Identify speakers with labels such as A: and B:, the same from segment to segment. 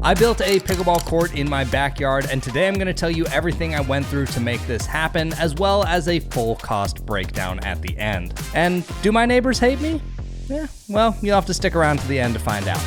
A: I built a pickleball court in my backyard, and today I'm going to tell you everything I went through to make this happen, as well as a full cost breakdown at the end. And do my neighbors hate me? Yeah, well, you'll have to stick around to the end to find out.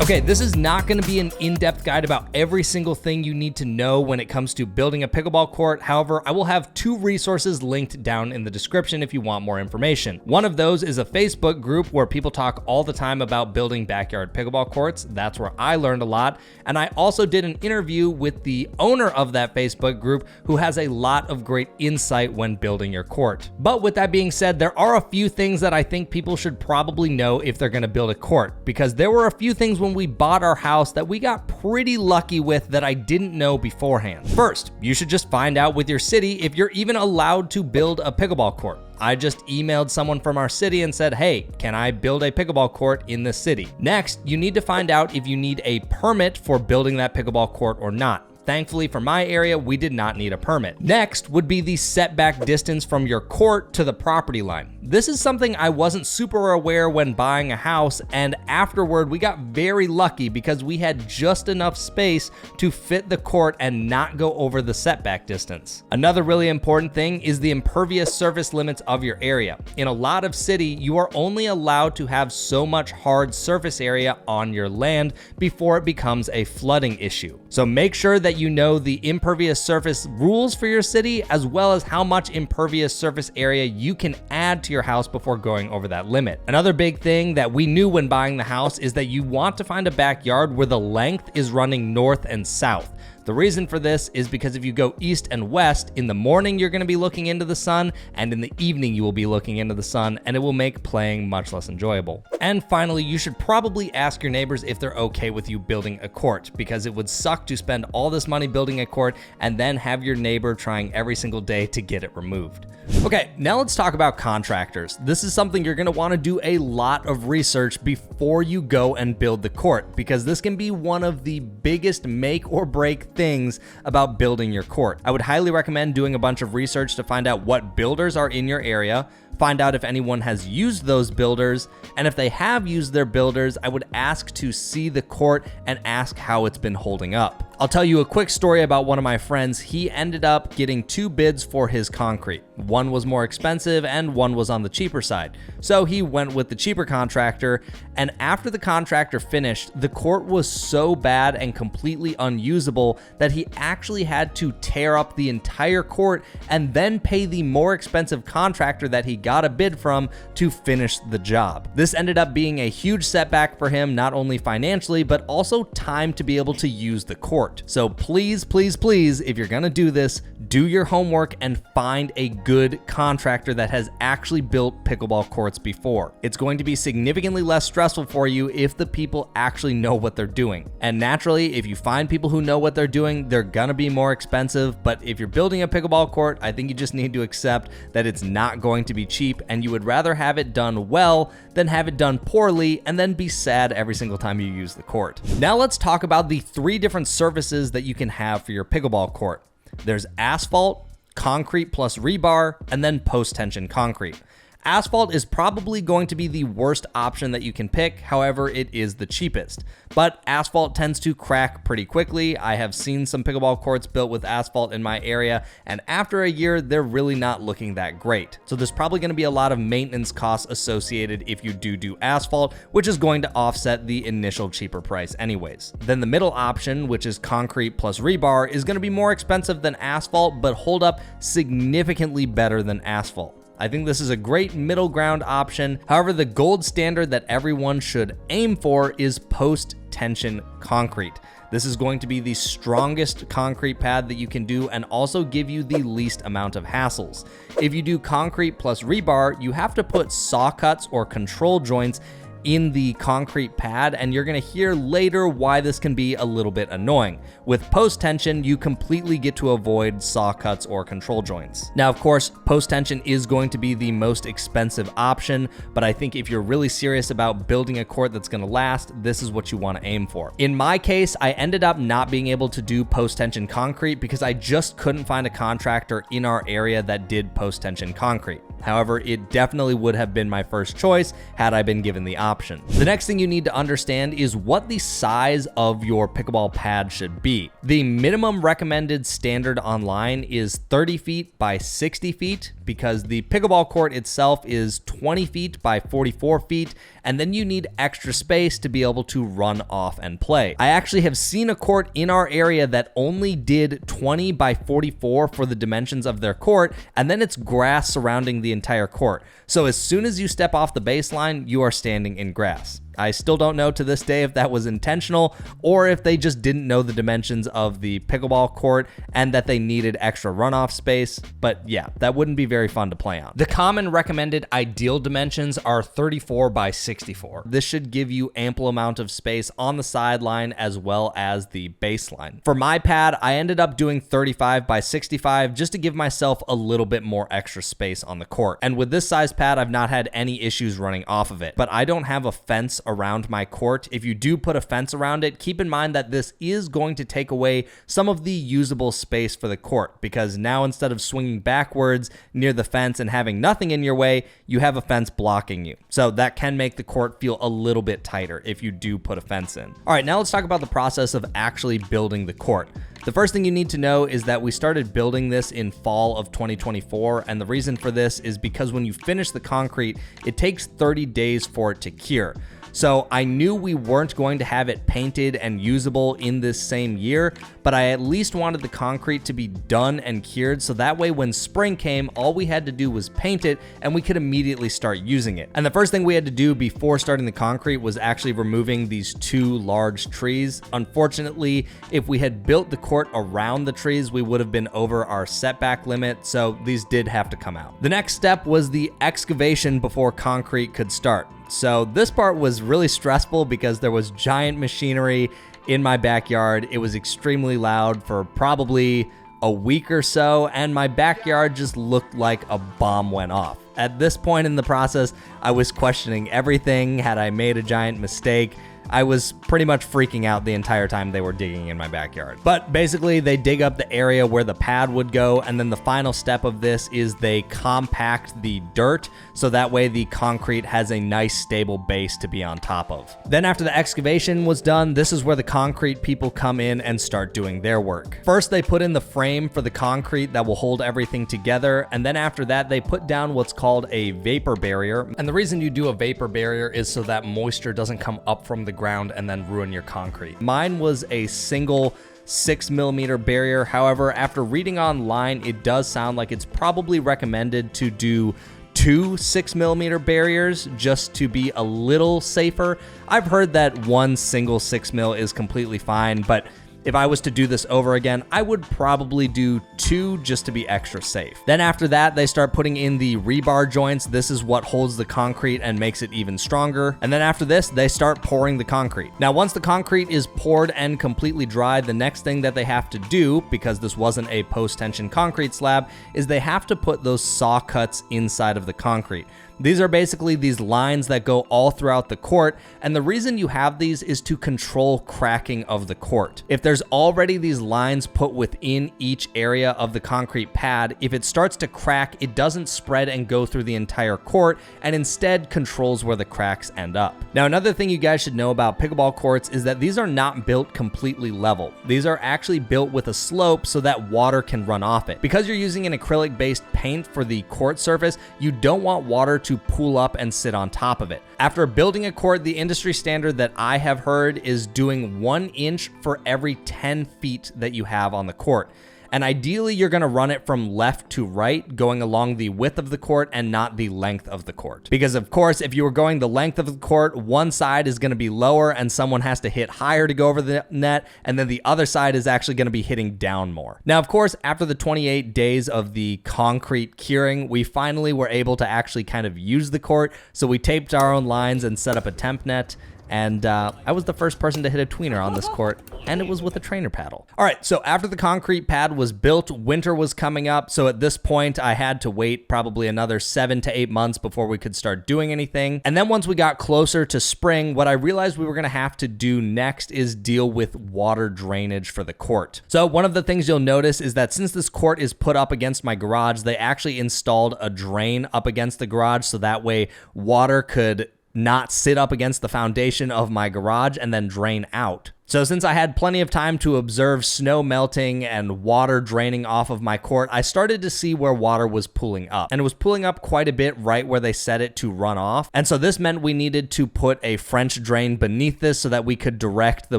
A: Okay, this is not going to be an in-depth guide about every single thing you need to know when it comes to building a pickleball court. However, I will have 2 resources linked down in the description if you want more information. One of those is a Facebook group where people talk all the time about building backyard pickleball courts. That's where I learned a lot. And I also did an interview with the owner of that Facebook group who has a lot of great insight when building your court. But with that being said, there are a few things that I think people should probably know if they're going to build a court, because there were a few things when we bought our house that we got pretty lucky with that I didn't know beforehand. First, you should just find out with your city if you're even allowed to build a pickleball court. I just emailed someone from our city and said, hey, can I build a pickleball court in this city? Next, you need to find out if you need a permit for building that pickleball court or not. Thankfully for my area, we did not need a permit. Next would be the setback distance from your court to the property line. This is something I wasn't super aware when buying a house, and afterward we got very lucky because we had just enough space to fit the court and not go over the setback distance. Another really important thing is the impervious surface limits of your area. In a lot of city, you are only allowed to have so much hard surface area on your land before it becomes a flooding issue. So make sure that you know the impervious surface rules for your city, as well as how much impervious surface area you can add to your house before going over that limit. Another big thing that we knew when buying the house is that you want to find a backyard where the length is running north and south. The reason for this is because if you go east and west, in the morning you're going to be looking into the sun, and in the evening you will be looking into the sun, and it will make playing much less enjoyable. And finally, you should probably ask your neighbors if they're okay with you building a court, because it would suck to spend all this money building a court and then have your neighbor trying every single day to get it removed. Okay, now let's talk about contractors. This is something you're going to want to do a lot of research before you go and build the court, because this can be one of the biggest make or break things about building your court. I would highly recommend doing a bunch of research to find out what builders are in your area, find out if anyone has used those builders, and if they have used their builders, I would ask to see the court and ask how it's been holding up. I'll tell you a quick story about one of my friends. He ended up getting 2 bids for his concrete. One was more expensive and one was on the cheaper side. So he went with the cheaper contractor, and after the contractor finished, the court was so bad and completely unusable that he actually had to tear up the entire court and then pay the more expensive contractor that he got a bid from to finish the job. This ended up being a huge setback for him, not only financially, but also time to be able to use the court. So please, please, please, if you're gonna do this, do your homework and find a good contractor that has actually built pickleball courts before. It's going to be significantly less stressful for you if the people actually know what they're doing. And naturally, if you find people who know what they're doing, they're gonna be more expensive. But if you're building a pickleball court, I think you just need to accept that it's not going to be cheap, and you would rather have it done well than have it done poorly and then be sad every single time you use the court. Now let's talk about the 3 different surfaces that you can have for your pickleball court. There's asphalt, concrete plus rebar, and then post-tension concrete. Asphalt is probably going to be the worst option that you can pick. However, it is the cheapest. But asphalt tends to crack pretty quickly. I have seen some pickleball courts built with asphalt in my area, and after a year, they're really not looking that great. So there's probably going to be a lot of maintenance costs associated if you do asphalt, which is going to offset the initial cheaper price anyways. Then the middle option, which is concrete plus rebar, is going to be more expensive than asphalt, but hold up significantly better than asphalt. I think this is a great middle ground option. However, the gold standard that everyone should aim for is post-tension concrete. This is going to be the strongest concrete pad that you can do and also give you the least amount of hassles. If you do concrete plus rebar, you have to put saw cuts or control joints in the concrete pad, and you're going to hear later why this can be a little bit annoying. With post-tension, you completely get to avoid saw cuts or control joints. Now, of course, post-tension is going to be the most expensive option, but I think if you're really serious about building a court that's going to last, this is what you want to aim for. In my case, I ended up not being able to do post-tension concrete because I just couldn't find a contractor in our area that did post-tension concrete. However, it definitely would have been my first choice had I been given the option. The next thing you need to understand is what the size of your pickleball pad should be. The minimum recommended standard online is 30 feet by 60 feet because the pickleball court itself is 20 feet by 44 feet, and then you need extra space to be able to run off and play. I actually have seen a court in our area that only did 20 by 44 for the dimensions of their court, and then it's grass surrounding the entire court. So as soon as you step off the baseline, you are standing in grass. I still don't know to this day if that was intentional or if they just didn't know the dimensions of the pickleball court and that they needed extra runoff space, but yeah, that wouldn't be very fun to play on. The common recommended ideal dimensions are 34 by 64. This should give you ample amount of space on the sideline as well as the baseline. For my pad, I ended up doing 35 by 65 just to give myself a little bit more extra space on the court. And with this size pad, I've not had any issues running off of it, but I don't have a fence around my court. If you do put a fence around it, keep in mind that this is going to take away some of the usable space for the court, because now instead of swinging backwards near the fence and having nothing in your way, you have a fence blocking you. So that can make the court feel a little bit tighter if you do put a fence in. All right, now let's talk about the process of actually building the court. The first thing you need to know is that we started building this in fall of 2024, and the reason for this is because when you finish the concrete, it takes 30 days for it to cure. So I knew we weren't going to have it painted and usable in this same year, but I at least wanted the concrete to be done and cured so that way when spring came, all we had to do was paint it and we could immediately start using it. And the first thing we had to do before starting the concrete was actually removing these 2 large trees. Unfortunately, if we had built the court around the trees, we would have been over our setback limit, so these did have to come out. The next step was the excavation before concrete could start. So this part was really stressful because there was giant machinery in my backyard. It was extremely loud for probably a week or so, and my backyard just looked like a bomb went off. At this point in the process, I was questioning everything. Had I made a giant mistake? I was pretty much freaking out the entire time they were digging in my backyard. But basically, they dig up the area where the pad would go, and then the final step of this is they compact the dirt, so that way the concrete has a nice stable base to be on top of. Then after the excavation was done, this is where the concrete people come in and start doing their work. First, they put in the frame for the concrete that will hold everything together, and then after that, they put down what's called a vapor barrier. And the reason you do a vapor barrier is so that moisture doesn't come up from the ground and then ruin your concrete. Mine was a single 6mm barrier. However, after reading online, it does sound like it's probably recommended to do 2 6mm barriers just to be a little safer. I've heard that one single 6mm is completely fine, but if I was to do this over again, I would probably do 2 just to be extra safe. Then after that, they start putting in the rebar joints. This is what holds the concrete and makes it even stronger. And then after this, they start pouring the concrete. Now, once the concrete is poured and completely dry, the next thing that they have to do, because this wasn't a post-tension concrete slab, is they have to put those saw cuts inside of the concrete. These are basically these lines that go all throughout the court, and the reason you have these is to control cracking of the court. If there's already these lines put within each area of the concrete pad, if it starts to crack, it doesn't spread and go through the entire court, and instead controls where the cracks end up. Now, another thing you guys should know about pickleball courts is that these are not built completely level. These are actually built with a slope so that water can run off it. Because you're using an acrylic-based paint for the court surface, you don't want water to pool up and sit on top of it. After building a court, the industry standard that I have heard is doing 1 inch for every 10 feet that you have on the court. And ideally, you're going to run it from left to right, going along the width of the court and not the length of the court. Because of course, if you were going the length of the court, one side is going to be lower and someone has to hit higher to go over the net, and then the other side is actually going to be hitting down more. Now, of course, after the 28 days of the concrete curing, we finally were able to actually kind of use the court. So we taped our own lines and set up a temp net. And I was the first person to hit a tweener on this court, and it was with a trainer paddle. All right, so after the concrete pad was built, winter was coming up. So at this point, I had to wait probably another 7 to 8 months before we could start doing anything. And then once we got closer to spring, what I realized we were gonna have to do next is deal with water drainage for the court. So one of the things you'll notice is that since this court is put up against my garage, they actually installed a drain up against the garage so that way water could not sit up against the foundation of my garage and then drain out. So since I had plenty of time to observe snow melting and water draining off of my court, I started to see where water was pooling up. And it was pooling up quite a bit right where they set it to run off. And so this meant we needed to put a French drain beneath this so that we could direct the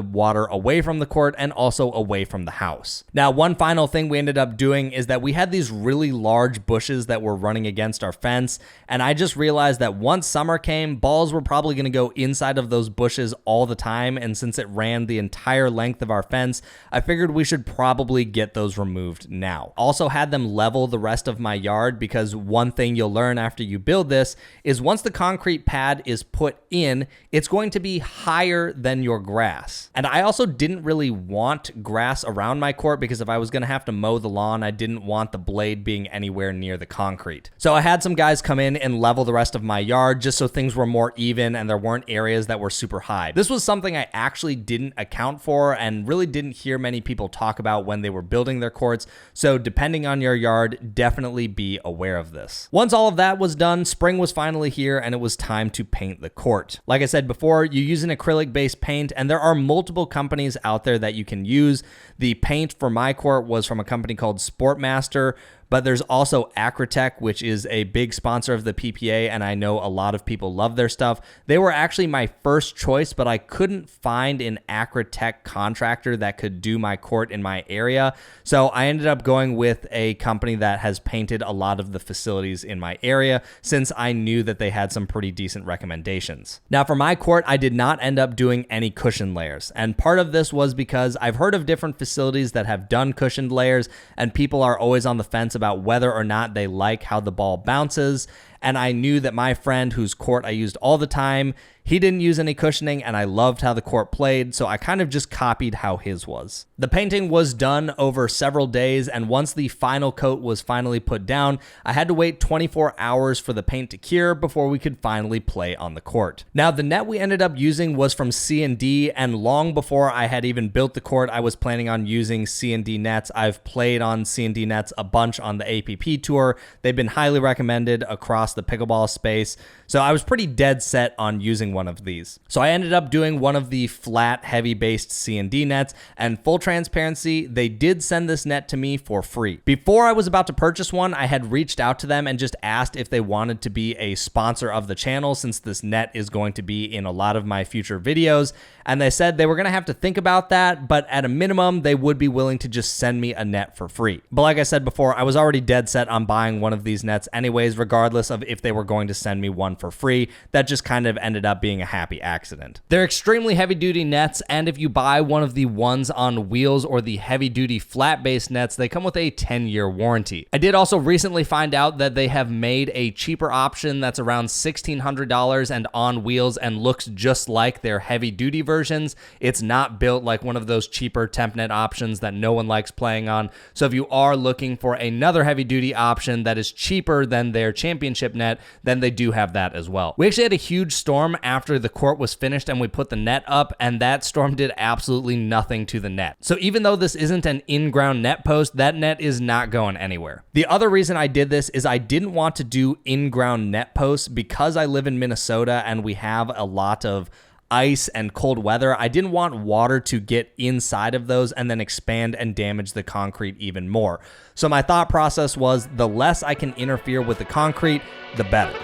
A: water away from the court and also away from the house. Now, one final thing we ended up doing is that we had these really large bushes that were running against our fence. And I just realized that once summer came, balls were probably going to go inside of those bushes all the time. And since it ran the entire length of our fence, I figured we should probably get those removed now. Also had them level the rest of my yard, because one thing you'll learn after you build this is once the concrete pad is put in, it's going to be higher than your grass. And I also didn't really want grass around my court, because if I was going to have to mow the lawn, I didn't want the blade being anywhere near the concrete. So I had some guys come in and level the rest of my yard just so things were more even and there weren't areas that were super high. This was something I actually didn't account for and really didn't hear many people talk about when they were building their courts. So depending on your yard, definitely be aware of this. Once all of that was done, spring was finally here and it was time to paint the court. Like I said before, you use an acrylic-based paint and there are multiple companies out there that you can use. The paint for my court was from a company called Sportmaster, but there's also Acritech, which is a big sponsor of the PPA, and I know a lot of people love their stuff. They were actually my first choice, but I couldn't find an Acritech contractor that could do my court in my area, so I ended up going with a company that has painted a lot of the facilities in my area, since I knew that they had some pretty decent recommendations. Now for my court, I did not end up doing any cushion layers, and part of this was because I've heard of different facilities that have done cushioned layers, and people are always on the fence about whether or not they like how the ball bounces. And I knew that my friend whose court I used all the time, he didn't use any cushioning and I loved how the court played, so I kind of just copied how his was. The painting was done over several days, and once the final coat was finally put down, I had to wait 24 hours for the paint to cure before we could finally play on the court. Now the net we ended up using was from C&D, and long before I had even built the court, I was planning on using C&D nets. I've played on C&D nets a bunch on the APP tour. They've been highly recommended across the pickleball space, so I was pretty dead set on using one of these. So I ended up doing one of the flat, heavy-based C&D nets, and full transparency, they did send this net to me for free. Before I was about to purchase one, I had reached out to them and just asked if they wanted to be a sponsor of the channel, since this net is going to be in a lot of my future videos, and they said they were going to have to think about that, but at a minimum, they would be willing to just send me a net for free. But like I said before, I was already dead set on buying one of these nets anyways, regardless of if they were going to send me one for free. That just kind of ended up being a happy accident. They're extremely heavy-duty nets, and if you buy one of the ones on wheels or the heavy-duty flat-based nets, they come with a 10-year warranty. I did also recently find out that they have made a cheaper option that's around $1,600 and on wheels and looks just like their heavy-duty versions. It's not built like one of those cheaper temp net options that no one likes playing on, so if you are looking for another heavy-duty option that is cheaper than their championship net, then they do have that as well. We actually had a huge storm after the court was finished and we put the net up, and that storm did absolutely nothing to the net. So even though this isn't an in-ground net post, that net is not going anywhere. The other reason I did this is I didn't want to do in-ground net posts because I live in Minnesota and we have a lot of ice and cold weather. I didn't want water to get inside of those and then expand and damage the concrete even more. So my thought process was the less I can interfere with the concrete, the better.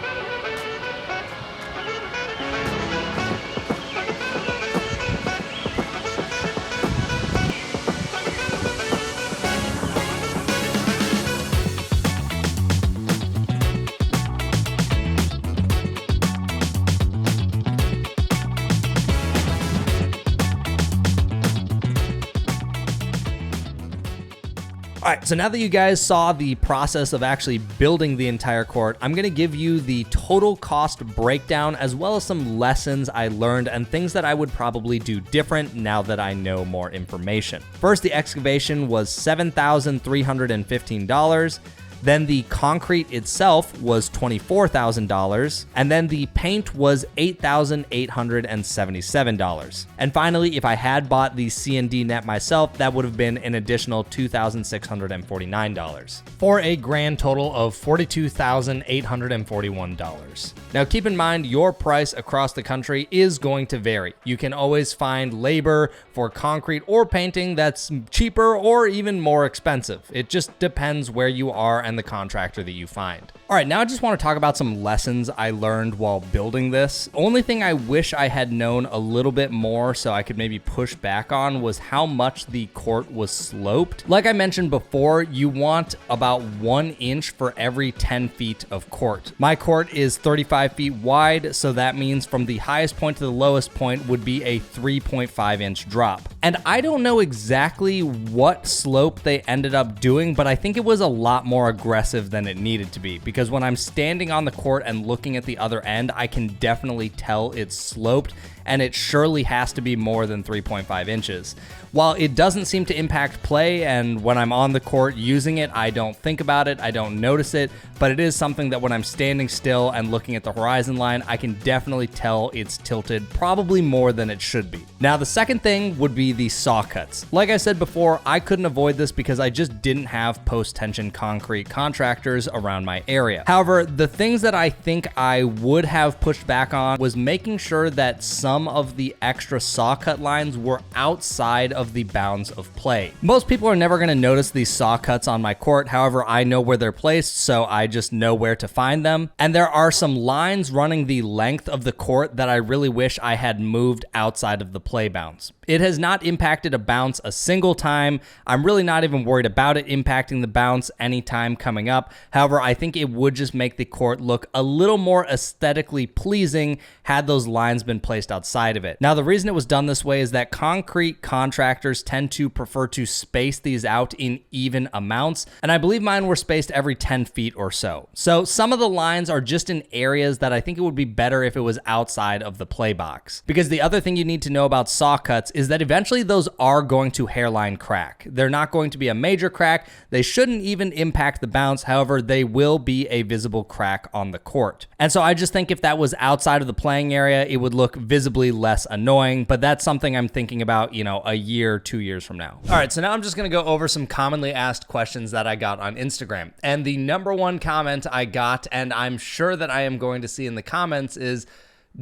A: All right, so now that you guys saw the process of actually building the entire court, I'm gonna give you the total cost breakdown as well as some lessons I learned and things that I would probably do different now that I know more information. First, the excavation was $7,315. Then the concrete itself was $24,000, and then the paint was $8,877. And finally, if I had bought the C&D net myself, that would have been an additional $2,649, for a grand total of $42,841. Now keep in mind, your price across the country is going to vary. You can always find labor for concrete or painting that's cheaper or even more expensive. It just depends where you are and the contractor that you find. All right, now I just want to talk about some lessons I learned while building this. Only thing I wish I had known a little bit more so I could maybe push back on was how much the court was sloped. Like I mentioned before, you want about 1 inch for every 10 feet of court. My court is 35 feet wide, so that means from the highest point to the lowest point would be a 3.5 inch drop. And I don't know exactly what slope they ended up doing, but I think it was a lot more aggressive than it needed to be, because when I'm standing on the court and looking at the other end, I can definitely tell it's sloped, and it surely has to be more than 3.5 inches. While it doesn't seem to impact play, and when I'm on the court using it, I don't think about it, I don't notice it, but it is something that when I'm standing still and looking at the horizon line, I can definitely tell it's tilted, probably more than it should be. Now, the second thing would be the saw cuts. Like I said before, I couldn't avoid this because I just didn't have post-tension concrete contractors around my area. However, the things that I think I would have pushed back on was making sure that some of the extra saw cut lines were outside of the bounds of play. Most people are never going to notice these saw cuts on my court. However, I know where they're placed, so I just know where to find them. And there are some lines running the length of the court that I really wish I had moved outside of the play bounds. It has not impacted a bounce a single time. I'm really not even worried about it impacting the bounce anytime coming up. However, I think it would just make the court look a little more aesthetically pleasing had those lines been placed outside of it. Now, the reason it was done this way is that concrete contractors tend to prefer to space these out in even amounts, and I believe mine were spaced every 10 feet or so. So some of the lines are just in areas that I think it would be better if it was outside of the play box. Because the other thing you need to know about saw cuts is that eventually those are going to hairline crack. They're not going to be a major crack. They shouldn't even impact the bounce. However, they will be a visible crack on the court. And so I just think if that was outside of the playing area, it would look visibly less annoying, but that's something I'm thinking about, a year, 2 years from now. All right, so now I'm just gonna go over some commonly asked questions that I got on Instagram. And the number one comment I got, and I'm sure that I am going to see in the comments, is,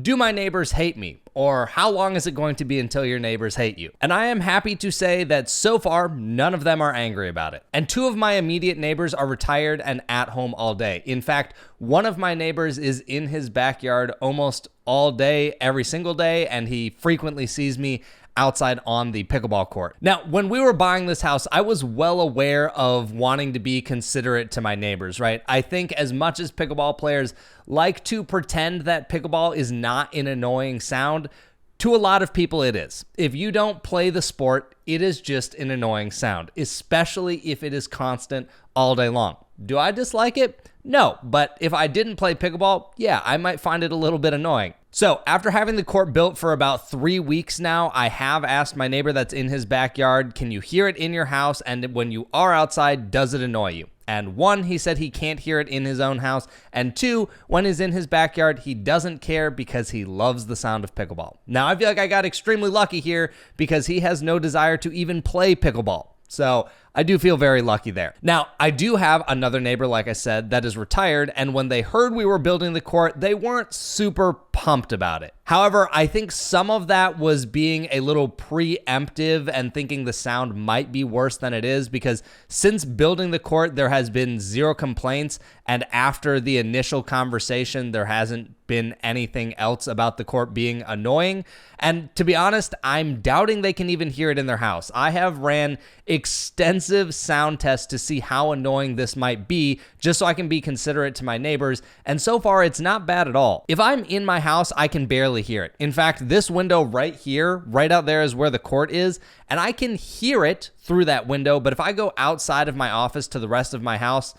A: do my neighbors hate me? Or how long is it going to be until your neighbors hate you? And I am happy to say that so far, none of them are angry about it. And 2 of my immediate neighbors are retired and at home all day. In fact, one of my neighbors is in his backyard almost all day, every single day, and he frequently sees me outside on the pickleball court. Now, when we were buying this house, I was well aware of wanting to be considerate to my neighbors, right? I think as much as pickleball players like to pretend that pickleball is not an annoying sound, to a lot of people it is. If you don't play the sport, it is just an annoying sound, especially if it is constant all day long. Do I dislike it? No, but if I didn't play pickleball, yeah, I might find it a little bit annoying. So after having the court built for about 3 weeks now, I have asked my neighbor that's in his backyard, can you hear it in your house? And when you are outside, does it annoy you? And 1, he said he can't hear it in his own house. And 2, when he's in his backyard, he doesn't care because he loves the sound of pickleball. Now, I feel like I got extremely lucky here because he has no desire to even play pickleball. So I do feel very lucky there. Now, I do have another neighbor, like I said, that is retired, and when they heard we were building the court, they weren't super pumped about it. However, I think some of that was being a little preemptive and thinking the sound might be worse than it is, because since building the court, there has been 0 complaints, and after the initial conversation, there hasn't been anything else about the court being annoying. And to be honest, I'm doubting they can even hear it in their house. I have ran extensive sound tests to see how annoying this might be, just so I can be considerate to my neighbors, and so far it's not bad at all. If I'm in my house house, I can barely hear it. In fact, this window right here, right out there is where the court is, and I can hear it through that window, but if I go outside of my office to the rest of my house,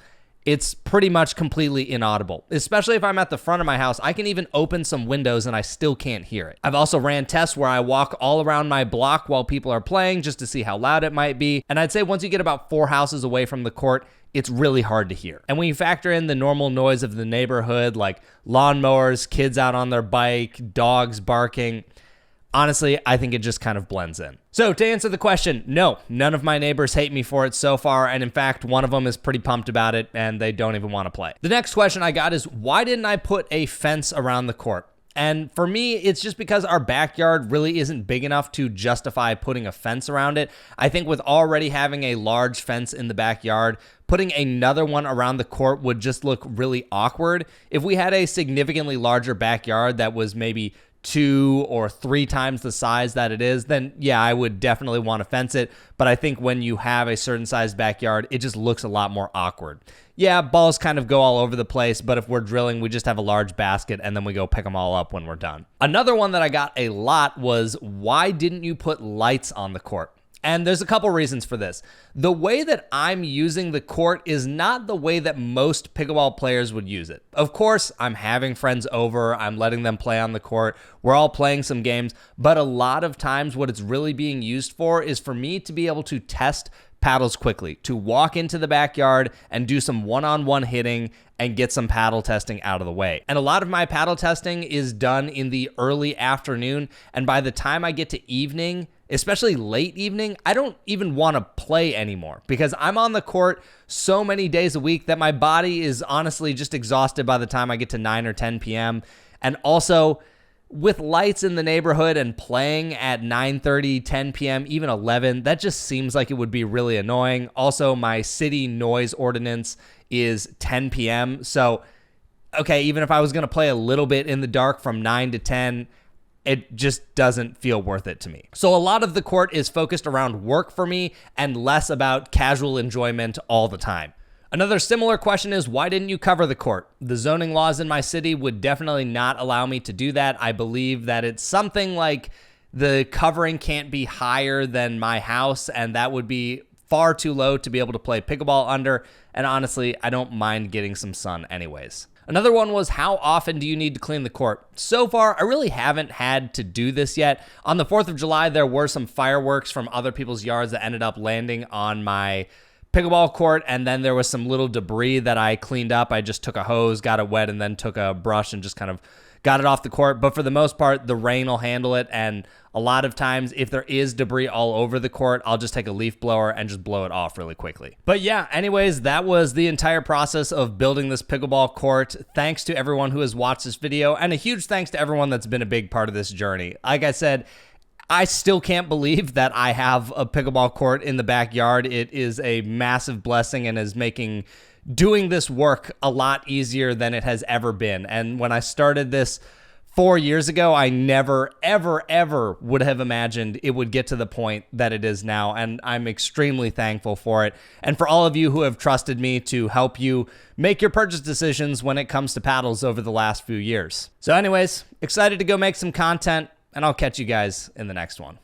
A: it's pretty much completely inaudible. Especially if I'm at the front of my house, I can even open some windows and I still can't hear it. I've also ran tests where I walk all around my block while people are playing just to see how loud it might be. And I'd say once you get about 4 houses away from the court, it's really hard to hear. And when you factor in the normal noise of the neighborhood, like lawnmowers, kids out on their bike, dogs barking, honestly, I think it just kind of blends in. So to answer the question, no, none of my neighbors hate me for it so far. And in fact, one of them is pretty pumped about it and they don't even want to play. The next question I got is, why didn't I put a fence around the court? And for me, it's just because our backyard really isn't big enough to justify putting a fence around it. I think with already having a large fence in the backyard, putting another one around the court would just look really awkward. If we had a significantly larger backyard that was maybe 2 or 3 times the size that it is, then yeah, I would definitely want to fence it. But I think when you have a certain size backyard, it just looks a lot more awkward. Yeah, balls kind of go all over the place, but if we're drilling, we just have a large basket and then we go pick them all up when we're done. Another one that I got a lot was, why didn't you put lights on the court? And there's a couple reasons for this. The way that I'm using the court is not the way that most pickleball players would use it. Of course, I'm having friends over, I'm letting them play on the court, we're all playing some games, but a lot of times what it's really being used for is for me to be able to test paddles quickly, to walk into the backyard and do some one-on-one hitting and get some paddle testing out of the way. And a lot of my paddle testing is done in the early afternoon, and by the time I get to evening, especially late evening, I don't even want to play anymore because I'm on the court so many days a week that my body is honestly just exhausted by the time I get to 9 or 10 p.m. And also, with lights in the neighborhood and playing at 9:30, 10 p.m., even 11, that just seems like it would be really annoying. Also, my city noise ordinance is 10 p.m. So, okay, even if I was going to play a little bit in the dark from 9 to 10, it just doesn't feel worth it to me. So a lot of the court is focused around work for me and less about casual enjoyment all the time. Another similar question is, why didn't you cover the court? The zoning laws in my city would definitely not allow me to do that. I believe that it's something like the covering can't be higher than my house, and that would be far too low to be able to play pickleball under. And honestly, I don't mind getting some sun anyways. Another one was, how often do you need to clean the court? So far, I really haven't had to do this yet. On the 4th of July, there were some fireworks from other people's yards that ended up landing on my pickleball court, and then there was some little debris that I cleaned up. I just took a hose, got it wet, and then took a brush and just kind of got it off the court. But for the most part, the rain will handle it, and a lot of times, if there is debris all over the court, I'll just take a leaf blower and just blow it off really quickly. But yeah, anyways, that was the entire process of building this pickleball court. Thanks to everyone who has watched this video, and a huge thanks to everyone that's been a big part of this journey. Like I said, I still can't believe that I have a pickleball court in the backyard. It is a massive blessing and is making doing this work a lot easier than it has ever been. And when I started this 4 years ago, I never, ever, ever would have imagined it would get to the point that it is now, and I'm extremely thankful for it. And for all of you who have trusted me to help you make your purchase decisions when it comes to paddles over the last few years. So anyways, excited to go make some content, and I'll catch you guys in the next one.